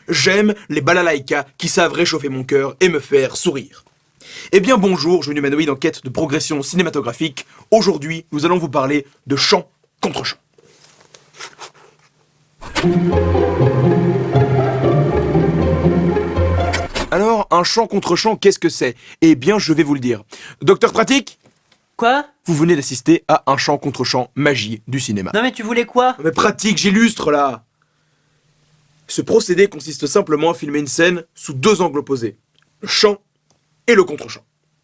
J'aime les balalaïkas qui savent réchauffer mon cœur et me faire sourire. Eh bien bonjour, jeune humanoïde en quête de progression cinématographique. Aujourd'hui, nous allons vous parler de chant contre chant. Alors, un chant contre chant, qu'est-ce que c'est? Eh bien, je vais vous le dire. Docteur Pratique? Quoi? Vous venez d'assister à un chant contre chant magie du cinéma. Non mais tu voulais quoi? Mais Pratique, j'illustre là. Ce procédé consiste simplement à filmer une scène sous deux angles opposés, le chant et le contre-chant.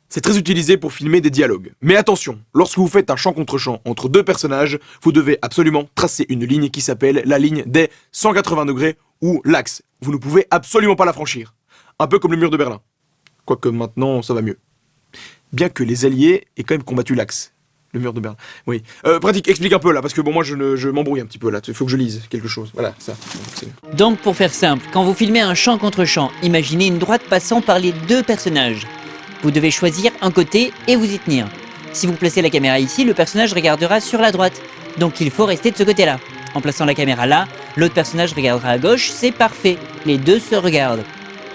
C'est très utilisé pour filmer des dialogues. Mais attention, lorsque vous faites un chant contre chant entre deux personnages, vous devez absolument tracer une ligne qui s'appelle la ligne des 180 degrés ou l'axe. Vous ne pouvez absolument pas la franchir. Un peu comme le mur de Berlin. Quoique maintenant, ça va mieux. Bien que les Alliés aient quand même combattu l'axe. Le mur de Berlin. Oui. Pratique, explique un peu là, parce que bon, moi je m'embrouille un petit peu là. Il faut que je lise quelque chose. Voilà, ça. Donc pour faire simple, quand vous filmez un chant contre chant, imaginez une droite passant par les deux personnages. Vous devez choisir un côté et vous y tenir. Si vous placez la caméra ici, le personnage regardera sur la droite. Donc il faut rester de ce côté-là. En plaçant la caméra là, l'autre personnage regardera à gauche, c'est parfait. Les deux se regardent.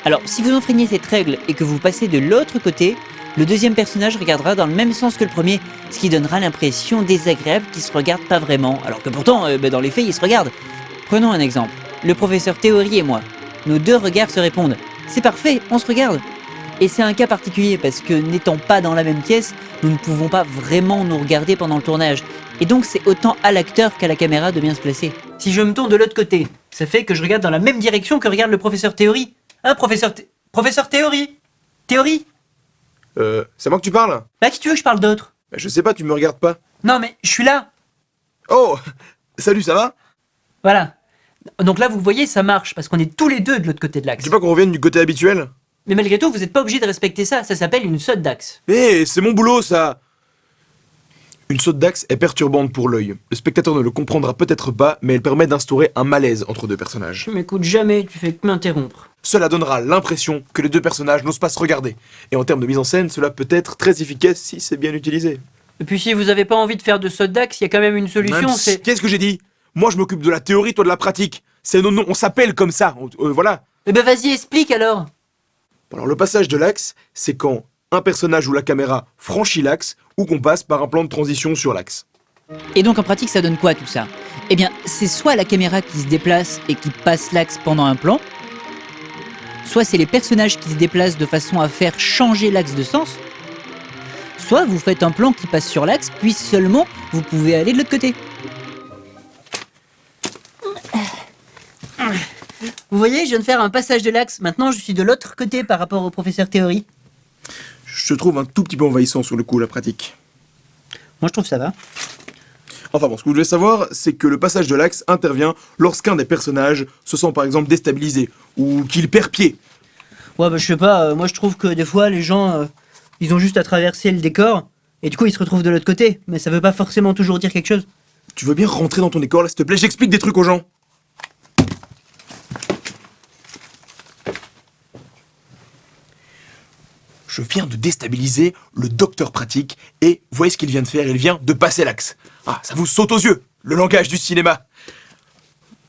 Alors si vous enfreignez cette règle et que vous passez de l'autre côté, le deuxième personnage regardera dans le même sens que le premier, ce qui donnera l'impression désagréable qu'ils se regardent pas vraiment, alors que pourtant, dans les faits, ils se regardent. Prenons un exemple. Le professeur Théorie et moi. Nos deux regards se répondent. C'est parfait, on se regarde. Et c'est un cas particulier parce que n'étant pas dans la même pièce, nous ne pouvons pas vraiment nous regarder pendant le tournage. Et donc c'est autant à l'acteur qu'à la caméra de bien se placer. Si je me tourne de l'autre côté, ça fait que je regarde dans la même direction que regarde le professeur Théorie. Hein, Professeur Théorie? Théorie? C'est moi que tu parles? Bah qui tu veux que je parle d'autre? Je sais pas, tu me regardes pas. Non mais je suis là. Oh! Salut, ça va? Voilà. Donc là vous voyez ça marche parce qu'on est tous les deux de l'autre côté de l'axe. Tu veux pas qu'on revienne du côté habituel? Mais malgré tout vous êtes pas obligé de respecter ça, ça s'appelle une saute d'axe. Eh, c'est mon boulot ça! Une saute d'axe est perturbante pour l'œil. Le spectateur ne le comprendra peut-être pas, mais elle permet d'instaurer un malaise entre deux personnages. Tu m'écoutes jamais, tu fais que m'interrompre. Cela donnera l'impression que les deux personnages n'osent pas se regarder. Et en termes de mise en scène, cela peut être très efficace si c'est bien utilisé. Et puis si vous avez pas envie de faire de saute d'axe, il y a quand même une solution, c'est... Qu'est-ce que j'ai dit? Moi je m'occupe de la théorie, toi de la pratique. C'est non, on s'appelle comme ça, voilà. Eh ben vas-y, explique alors. Alors le passage de l'axe, c'est quand un personnage ou la caméra franchit l'axe ou qu'on passe par un plan de transition sur l'axe. Et donc en pratique ça donne quoi tout ça? Eh bien c'est soit la caméra qui se déplace et qui passe l'axe pendant un plan, soit c'est les personnages qui se déplacent de façon à faire changer l'axe de sens, soit vous faites un plan qui passe sur l'axe, puis seulement vous pouvez aller de l'autre côté. Vous voyez, je viens de faire un passage de l'axe, maintenant je suis de l'autre côté par rapport au professeur Théorie. Je te trouve un tout petit peu envahissant sur le coup, la pratique. Moi je trouve ça va. Enfin bon, ce que vous devez savoir, c'est que le passage de l'axe intervient lorsqu'un des personnages se sent par exemple déstabilisé, ou qu'il perd pied. Ouais bah je sais pas, moi je trouve que des fois les gens, ils ont juste à traverser le décor, et du coup ils se retrouvent de l'autre côté, mais ça veut pas forcément toujours dire quelque chose. Tu veux bien rentrer dans ton décor là, s'il te plaît? J'explique des trucs aux gens. Je viens de déstabiliser le docteur pratique et voyez ce qu'il vient de faire, il vient de passer l'axe. Ah, ça vous saute aux yeux, le langage du cinéma.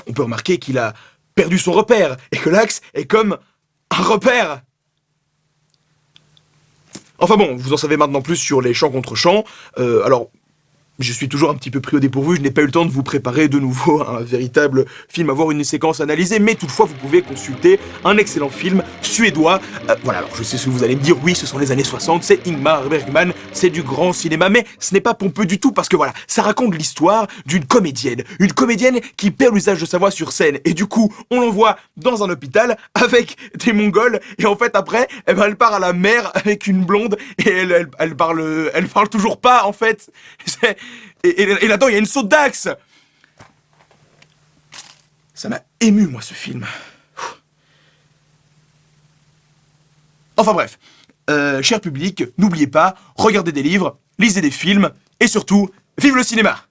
On peut remarquer qu'il a perdu son repère et que l'axe est comme un repère. Enfin bon, vous en savez maintenant plus sur les chants contre chants. Alors, je suis toujours un petit peu pris au dépourvu, je n'ai pas eu le temps de vous préparer de nouveau un véritable film, avoir une séquence analysée, mais toutefois vous pouvez consulter un excellent film suédois. Voilà, alors je sais ce que vous allez me dire, oui, ce sont les années 60, c'est Ingmar Bergman, c'est du grand cinéma, mais ce n'est pas pompeux du tout, parce que voilà, ça raconte l'histoire d'une comédienne, une comédienne qui perd l'usage de sa voix sur scène, et du coup, on l'envoie dans un hôpital avec des Mongols, et en fait après, eh ben, elle part à la mer avec une blonde, et elle parle toujours pas, en fait. Et là-dedans, il y a une saute d'axe. Ça m'a ému, moi, ce film. Enfin bref, cher public, n'oubliez pas, regardez des livres, lisez des films, et surtout, vive le cinéma!